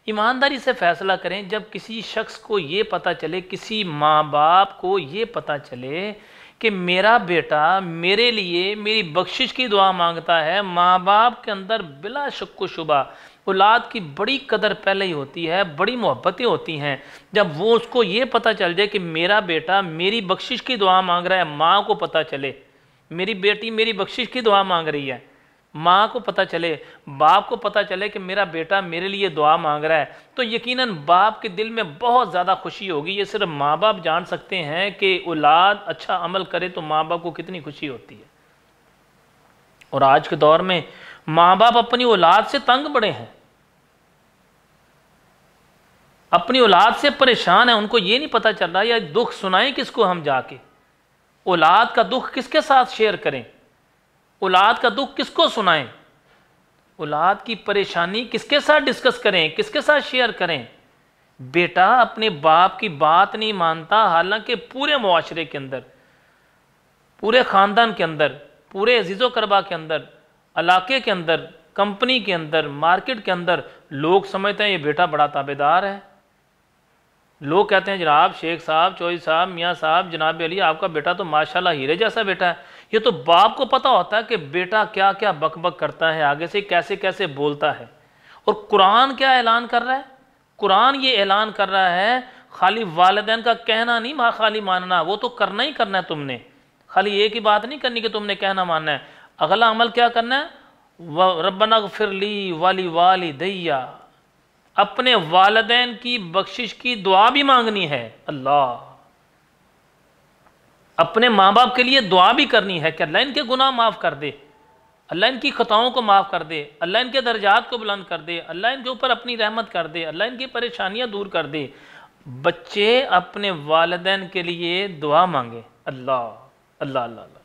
ईमानदारी से फ़ैसला करें। जब किसी शख्स को ये पता चले, किसी माँ बाप को ये पता चले कि मेरा बेटा मेरे लिए मेरी बख्शिश की दुआ मांगता है, माँ बाप के अंदर बिला शक व शुबा औलाद की बड़ी कदर पहले ही होती है, बड़ी मोहब्बतें होती हैं। जब वो उसको ये पता चल जाए कि मेरा बेटा मेरी बख्शिश की दुआ मांग रहा है, माँ को पता चले मेरी बेटी मेरी बख्शिश की दुआ मांग रही है, माँ को पता चले, बाप को पता चले कि मेरा बेटा मेरे लिए दुआ मांग रहा है, तो यकीनन बाप के दिल में बहुत ज़्यादा खुशी होगी। ये सिर्फ माँ बाप जान सकते हैं कि औलाद अच्छा अमल करे तो माँ बाप को कितनी खुशी होती है। और आज के दौर में माँ बाप अपनी औलाद से तंग बड़े हैं, अपनी औलाद से परेशान है। उनको ये नहीं पता चल रहा या दुख सुनाएं किसको हम जाके, औलाद का दुख किसके साथ शेयर करें, औलाद का दुख किसको सुनाएं, औलाद की परेशानी किसके साथ डिस्कस करें, किसके साथ शेयर करें। बेटा अपने बाप की बात नहीं मानता, हालांकि पूरे मुआशरे के अंदर, पूरे ख़ानदान के अंदर, पूरे अजीज़ो करबा के अंदर, इलाके के अंदर, कंपनी के अंदर, मार्केट के अंदर लोग समझते हैं ये बेटा बड़ा ताबेदार है। लोग कहते हैं जनाब शेख साहब, चौधरी साहब, मियाँ साहब, जनाब अली आपका बेटा तो माशाल्लाह हीरे जैसा बेटा है। ये तो बाप को पता होता है कि बेटा क्या क्या बकबक करता है, आगे से कैसे कैसे बोलता है। और कुरान क्या ऐलान कर रहा है, कुरान ये ऐलान कर रहा है खाली वालिदैन का कहना नहीं खाली मानना, वो तो करना ही करना है तुमने, खाली एक ही बात नहीं करनी कि तुमने कहना मानना है। अगला अमल क्या करना है, रब्बना ग़फ़िर ली वली वालिदैया, अपने वालिदैन की बख्शिश की दुआ भी मांगनी है। अल्लाह, अपने माँ बाप के लिए दुआ भी करनी है कि अल्लाह इनके गुनाह माफ़ कर दे, अल्लाह इनकी खताओं को माफ़ कर दे, अल्लाह इनके दर्जात को बुलंद कर दे, अल्लाह इनके ऊपर अपनी रहमत कर दे, अल्लाह इनकी परेशानियाँ दूर कर दे। बच्चे अपने वालिदैन के लिए दुआ मांगे। अल्लाह अल्लाह अल्लाह।